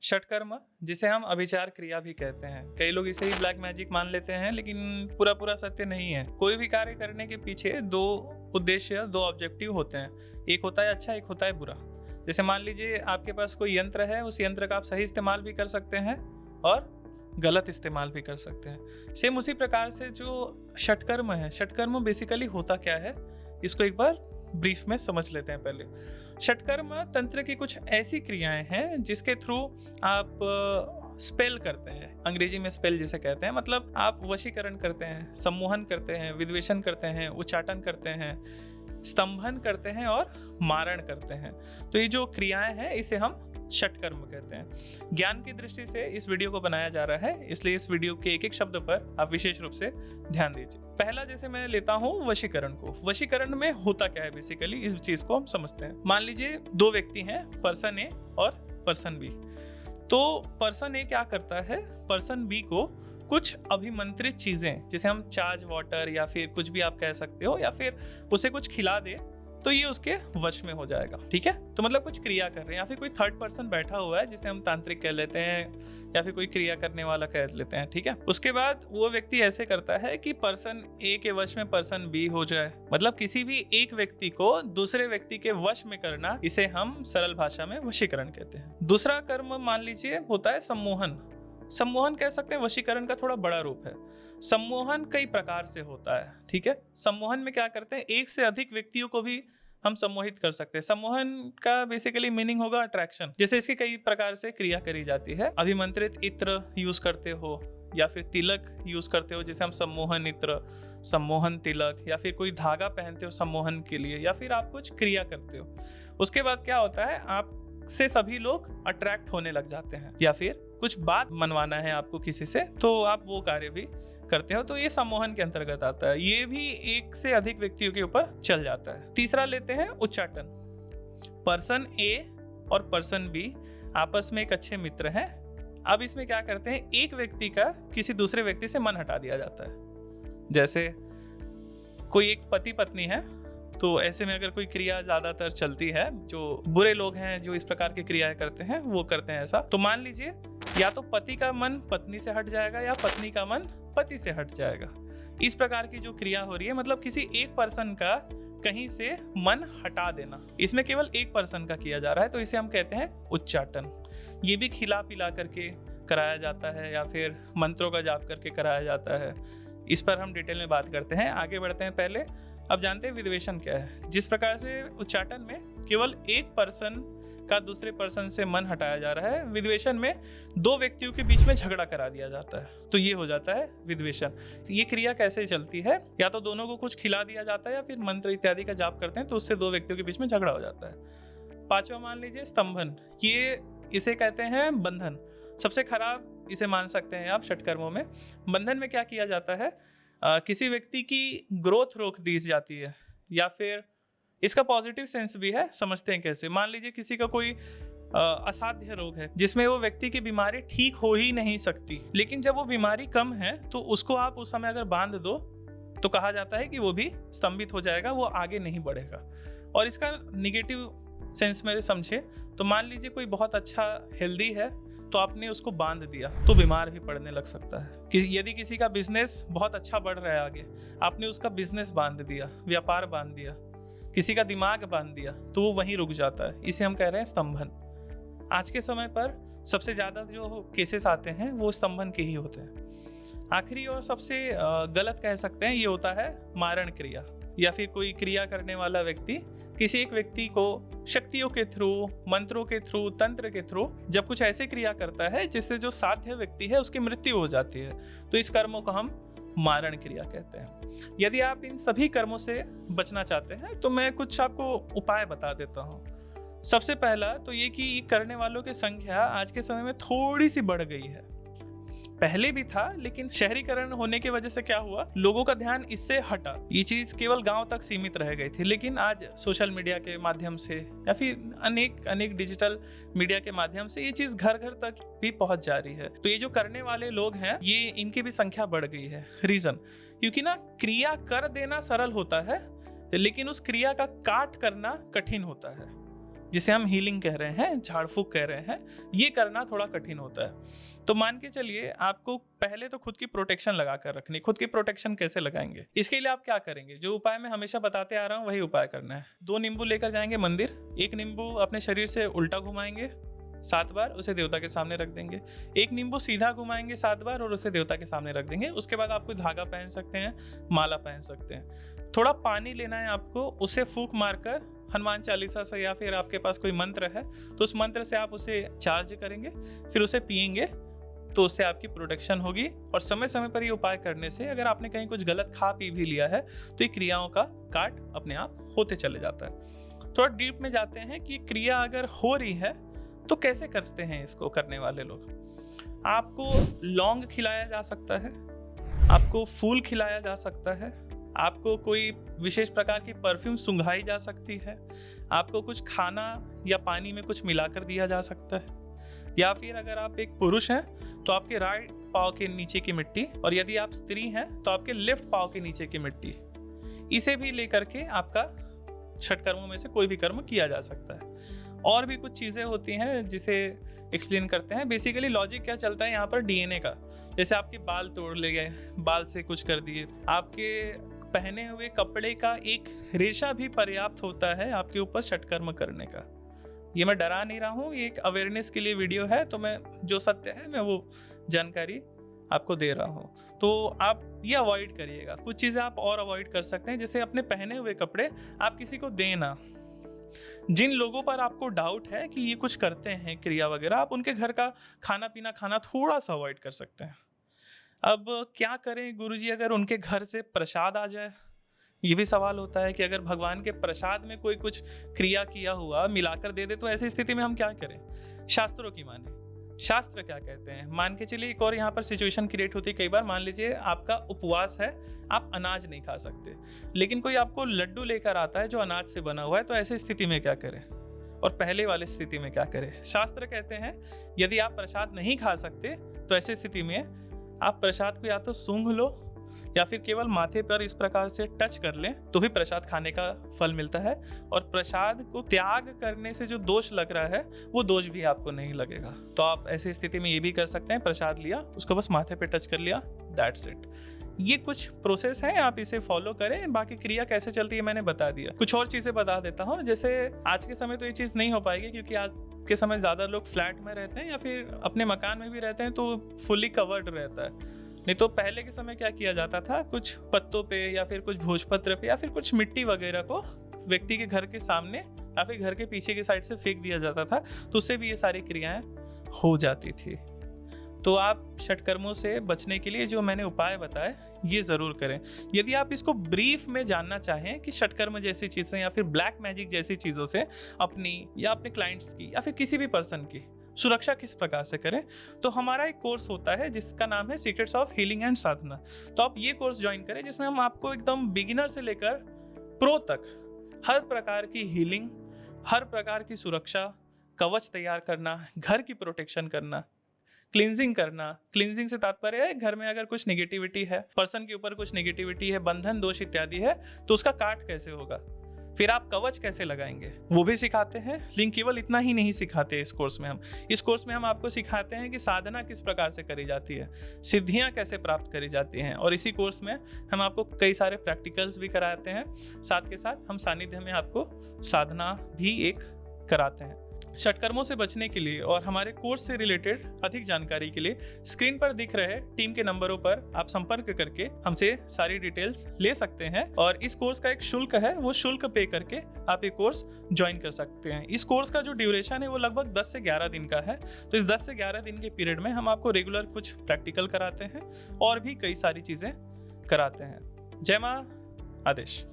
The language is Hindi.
षटकर्म, जिसे हम अभिचार क्रिया भी कहते हैं। कई लोग इसे ही ब्लैक मैजिक मान लेते हैं, लेकिन पूरा पूरा सत्य नहीं है। कोई भी कार्य करने के पीछे दो उद्देश्य, दो ऑब्जेक्टिव होते हैं। एक होता है अच्छा, एक होता है बुरा। जैसे मान लीजिए आपके पास कोई यंत्र है, उस यंत्र का आप सही इस्तेमाल भी कर सकते हैं और गलत इस्तेमाल भी कर सकते हैं। सेम उसी प्रकार से जो षटकर्म है, षटकर्म बेसिकली होता क्या है, इसको एक बार ब्रीफ में समझ लेते हैं। पहले षटकर्म तंत्र की कुछ ऐसी क्रियाएं हैं जिसके थ्रू आप स्पेल करते हैं। अंग्रेजी में स्पेल जिसे कहते हैं, मतलब आप वशीकरण करते हैं, सम्मोहन करते हैं, विद्वेषण करते हैं, उच्चाटन करते हैं, स्तंभन करते हैं और मारण करते हैं। तो ये जो क्रियाएं हैं इसे हम षटकर्म कहते हैं। ज्ञान की दृष्टि से इस वीडियो को बनाया जा रहा है, इसलिए इस वीडियो के एक एक शब्द पर आप विशेष रूप से ध्यान दीजिए। पहला जैसे मैं लेता हूं वशीकरण को। वशीकरण में होता क्या है, बेसिकली इस चीज को हम समझते हैं। मान लीजिए दो व्यक्ति हैं, पर्सन ए और पर्सन बी। तो पर्सन ए क्या करता है, पर्सन बी को कुछ अभिमंत्रित चीजें, जिसे हम चार्ज वाटर या फिर कुछ भी आप कह सकते हो, या फिर उसे कुछ खिला दे तो ये उसके वश में हो जाएगा। ठीक है, तो मतलब कुछ क्रिया कर रहे हैं, या फिर कोई थर्ड पर्सन बैठा हुआ है जिसे हम तांत्रिक कह लेते हैं, या फिर कोई क्रिया करने वाला कह लेते हैं। ठीक है, उसके बाद वो व्यक्ति ऐसे करता है कि पर्सन ए के वश में पर्सन बी हो जाए। मतलब किसी भी एक व्यक्ति को दूसरे व्यक्ति के वश में करना, इसे हम सरल भाषा में वशीकरण कहते हैं। दूसरा कर्म मान लीजिए होता है सम्मोहन। सम्मोहन कह सकते हैं वशीकरण का थोड़ा बड़ा रूप है। सम्मोहन कई प्रकार से होता है। ठीक है, सम्मोहन में क्या करते हैं, एक से अधिक व्यक्तियों को भी हम सम्मोहित कर सकते हैं। सम्मोहन का बेसिकली मीनिंग होगा अट्रैक्शन। जैसे इसकी कई प्रकार से क्रिया करी जाती है। अभिमंत्रित इत्र यूज करते हो, या फिर तिलक यूज करते हो जिसे हम सम्मोहन इत्र, सम्मोहन तिलक, या फिर कोई धागा पहनते हो सम्मोहन के लिए, या फिर आप कुछ क्रिया करते हो। उसके बाद क्या होता है, आप से सभी लोग अट्रैक्ट होने लग जाते हैं, या फिर कुछ बात मनवाना है आपको किसी से, तो आप वो कार्य भी करते हो। तो ये सम्मोहन के अंतर्गत आता है। ये भी एक से अधिक व्यक्तियों के ऊपर चल जाता है। तीसरा लेते हैं उच्चाटन। पर्सन ए और पर्सन बी आपस में एक अच्छे मित्र हैं। अब इसमें क्या करते हैं, एक व्यक्ति का किसी दूसरे व्यक्ति से मन हटा दिया जाता है। जैसे कोई एक पति पत्नी है, तो ऐसे में अगर कोई क्रिया ज्यादातर चलती है, जो बुरे लोग हैं जो इस प्रकार की क्रियाएं करते हैं वो करते हैं ऐसा। तो मान लीजिए या तो पति का मन पत्नी से हट जाएगा, या पत्नी का मन पति से हट जाएगा। इस प्रकार की जो क्रिया हो रही है, मतलब किसी एक पर्सन का कहीं से मन हटा देना, इसमें केवल एक पर्सन का किया जा रहा है, तो इसे हम कहते हैं उच्चाटन। ये भी खिला पिला करके कराया जाता है, या फिर मंत्रों का जाप करके कराया जाता है। इस पर हम डिटेल में बात करते हैं, आगे बढ़ते हैं। पहले अब जानते हैं विद्वेषण क्या है। जिस प्रकार से उच्चाटन में केवल एक पर्सन का दूसरे पर्सन से मन हटाया जा रहा है, विद्वेषण में दो व्यक्तियों के बीच में झगड़ा करा दिया जाता है, तो ये हो जाता है विद्वेषण। ये क्रिया कैसे चलती है, या तो दोनों को कुछ खिला दिया जाता है, या फिर मंत्र इत्यादि का जाप करते हैं, तो उससे दो व्यक्तियों के बीच में झगड़ा हो जाता है। पांचवा मान लीजिए स्तंभन। ये इसे कहते हैं बंधन। सबसे खराब इसे मान सकते हैं आप षटकर्मों में। बंधन में क्या किया जाता है, किसी व्यक्ति की ग्रोथ रोक दी जाती है, या फिर इसका पॉजिटिव सेंस भी है। समझते हैं कैसे। मान लीजिए किसी का कोई असाध्य रोग है, जिसमें वो व्यक्ति की बीमारी ठीक हो ही नहीं सकती, लेकिन जब वो बीमारी कम है तो उसको आप उस समय अगर बांध दो तो कहा जाता है कि वो भी स्तंभित हो जाएगा, वो आगे नहीं बढ़ेगा। और इसका निगेटिव सेंस में समझे तो मान लीजिए कोई बहुत अच्छा हेल्दी है, तो आपने उसको बांध दिया तो बीमार भी पड़ने लग सकता है। यदि किसी का बिजनेस बहुत अच्छा बढ़ रहा है आगे, आपने उसका बिजनेस बांध दिया, व्यापार बांध दिया, किसी का दिमाग बांध दिया, तो वो वहीं रुक जाता है। इसे हम कह रहे हैं स्तंभन। आज के समय पर सबसे ज्यादा जो केसेस आते हैं वो स्तंभन के ही होते हैं। आखिरी और सबसे गलत कह सकते हैं, ये होता है मारण क्रिया, या फिर कोई क्रिया करने वाला व्यक्ति किसी एक व्यक्ति को शक्तियों के थ्रू, मंत्रों के थ्रू, तंत्र के थ्रू जब कुछ ऐसी क्रिया करता है जिससे जो साध्य व्यक्ति है उसकी मृत्यु हो जाती है, तो इस कर्मों को हम मारण क्रिया कहते हैं। यदि आप इन सभी कर्मों से बचना चाहते हैं तो मैं कुछ आपको उपाय बता देता हूँ। सबसे पहला तो ये कि करने वालों की संख्या आज के समय में थोड़ी सी बढ़ गई है। पहले भी था, लेकिन शहरीकरण होने की वजह से क्या हुआ, लोगों का ध्यान इससे हटा। ये चीज केवल गांव तक सीमित रह गई थी, लेकिन आज सोशल मीडिया के माध्यम से या फिर अनेक डिजिटल मीडिया के माध्यम से ये चीज घर घर तक भी पहुंच जा रही है। तो ये जो करने वाले लोग हैं, ये इनकी भी संख्या बढ़ गई है। रीजन क्योंकि ना क्रिया कर देना सरल होता है, लेकिन उस क्रिया का काट करना कठिन होता है। जिसे हम हीलिंग कह रहे हैं, झाड़ फूक कह रहे हैं, ये करना थोड़ा कठिन होता है। तो मान के चलिए आपको पहले तो खुद की प्रोटेक्शन लगा कर रखनी। खुद की प्रोटेक्शन कैसे लगाएंगे? इसके लिए आप क्या करेंगे? जो उपाय मैं हमेशा बताते आ रहा हूँ वही उपाय करना है। 2 नींबू लेकर जाएंगे मंदिर, 1 नींबू अपने शरीर से उल्टा घुमाएंगे 7 बार, उसे देवता के सामने रख देंगे। 1 नींबू सीधा घुमाएंगे 7 बार और उसे देवता के सामने रख देंगे। उसके बाद आप कोई धागा पहन सकते हैं, माला पहन सकते हैं। थोड़ा पानी लेना है आपको, उसे फूंक मारकर हनुमान चालीसा से या फिर आपके पास कोई मंत्र है तो उस मंत्र से आप उसे चार्ज करेंगे, फिर उसे पिएंगे तो उससे आपकी प्रोटेक्शन होगी। और समय समय पर ये उपाय करने से अगर आपने कहीं कुछ गलत खा पी भी लिया है तो ये क्रियाओं का काट अपने आप होते चले जाता है। थोड़ा डीप में जाते हैं कि क्रिया अगर हो रही है तो कैसे करते हैं इसको करने वाले लोग। आपको लौंग खिलाया जा सकता है, आपको फूल खिलाया जा सकता है, आपको कोई विशेष प्रकार की परफ्यूम सुंघाई जा सकती है, आपको कुछ खाना या पानी में कुछ मिलाकर दिया जा सकता है, या फिर अगर आप एक पुरुष हैं तो आपके राइट पाँव के नीचे की मिट्टी, और यदि आप स्त्री हैं तो आपके लेफ्ट पाँव के नीचे की मिट्टी, इसे भी लेकर के आपका छठ कर्मों में से कोई भी कर्म किया जा सकता है। और भी कुछ चीज़ें होती हैं जिसे एक्सप्लेन करते हैं। बेसिकली लॉजिक क्या चलता है यहाँ पर डीएनए का। जैसे आपके बाल तोड़ ले गए, बाल से कुछ कर दिए, आपके पहने हुए कपड़े का एक रेशा भी पर्याप्त होता है आपके ऊपर षटकर्म करने का। ये मैं डरा नहीं रहा हूँ, ये एक अवेयरनेस के लिए वीडियो है, तो मैं जो सत्य है मैं वो जानकारी आपको दे रहा हूँ। तो आप ये अवॉइड करिएगा। कुछ चीज़ें आप और अवॉइड कर सकते हैं, जैसे अपने पहने हुए कपड़े आप किसी को देना। जिन लोगों पर आपको डाउट है कि ये कुछ करते हैं क्रिया वगैरह, आप उनके घर का खाना पीना खाना थोड़ा सा अवॉइड कर सकते हैं। अब क्या करें गुरुजी अगर उनके घर से प्रसाद आ जाए? ये भी सवाल होता है कि अगर भगवान के प्रसाद में कोई कुछ क्रिया किया हुआ मिलाकर दे दे तो ऐसी स्थिति में हम क्या करें? शास्त्रों की माने, शास्त्र क्या कहते हैं। मान के चलिए एक और यहाँ पर सिचुएशन क्रिएट होती है कई बार। मान लीजिए आपका उपवास है, आप अनाज नहीं खा सकते, लेकिन कोई आपको लड्डू लेकर आता है जो अनाज से बना हुआ है, तो ऐसी स्थिति में क्या करें? और पहले वाली स्थिति में क्या करें? शास्त्र कहते हैं यदि आप प्रसाद नहीं खा सकते तो ऐसी स्थिति में आप प्रसाद को या तो सूंघ लो या फिर केवल माथे पर इस प्रकार से टच कर लें तो भी प्रसाद खाने का फल मिलता है। और प्रसाद को त्याग करने से जो दोष लग रहा है वो दोष भी आपको नहीं लगेगा। तो आप ऐसी स्थिति में ये भी कर सकते हैं, प्रसाद लिया, उसको बस माथे पे टच कर लिया, दैट्स इट। ये कुछ प्रोसेस है, आप इसे फॉलो करें। बाकी क्रिया कैसे चलती है मैंने बता दिया। कुछ और चीज़ें बता देता हूँ। जैसे आज के समय तो ये चीज़ नहीं हो पाएगी क्योंकि आज के समय ज़्यादा लोग फ्लैट में रहते हैं या फिर अपने मकान में भी रहते हैं तो फुली कवर्ड रहता है। नहीं तो पहले के समय क्या किया जाता था, कुछ पत्तों पे या फिर कुछ भोजपत्र पे या फिर कुछ मिट्टी वगैरह को व्यक्ति के घर के सामने या फिर घर के पीछे की साइड से फेंक दिया जाता था, तो उससे भी ये सारी क्रियाएं हो जाती थी। तो आप षटकर्मों से बचने के लिए जो मैंने उपाय बताए ये ज़रूर करें। यदि आप इसको ब्रीफ में जानना चाहें कि षटकर्म जैसी चीज़ें या फिर ब्लैक मैजिक जैसी चीज़ों से अपनी या अपने क्लाइंट्स की या फिर किसी भी पर्सन की सुरक्षा किस प्रकार से करें, तो हमारा एक कोर्स होता है जिसका नाम है सीक्रेट्स ऑफ हीलिंग एंड साधना। तो आप ये कोर्स ज्वाइन करें जिसमें हम आपको एकदम बिगिनर से लेकर प्रो तक हर प्रकार की हीलिंग, हर प्रकार की सुरक्षा, कवच तैयार करना, घर की प्रोटेक्शन करना, क्लींजिंग करना। क्लींजिंग से तात्पर्य है घर में अगर कुछ नेगेटिविटी है, पर्सन के ऊपर कुछ नेगेटिविटी है, बंधन दोष इत्यादि है, तो उसका काट कैसे होगा, फिर आप कवच कैसे लगाएंगे वो भी सिखाते हैं। लेकिन केवल इतना ही नहीं सिखाते इस कोर्स में। इस कोर्स में हम आपको सिखाते हैं कि साधना किस प्रकार से करी जाती है, सिद्धियां कैसे प्राप्त करी जाती हैं, और इसी कोर्स में हम आपको कई सारे प्रैक्टिकल्स भी कराते हैं। साथ के साथ हम सानिध्य में आपको साधना भी एक कराते हैं। षटकर्मों से बचने के लिए और हमारे कोर्स से रिलेटेड अधिक जानकारी के लिए स्क्रीन पर दिख रहे टीम के नंबरों पर आप संपर्क करके हमसे सारी डिटेल्स ले सकते हैं। और इस कोर्स का एक शुल्क है, वो शुल्क पे करके आप ये कोर्स ज्वाइन कर सकते हैं। इस कोर्स का जो ड्यूरेशन है वो लगभग 10 से 11 दिन का है। तो इस 10 से 11 दिन के पीरियड में हम आपको रेगुलर कुछ प्रैक्टिकल कराते हैं और भी कई सारी चीज़ें कराते हैं। जय मां, आदेश।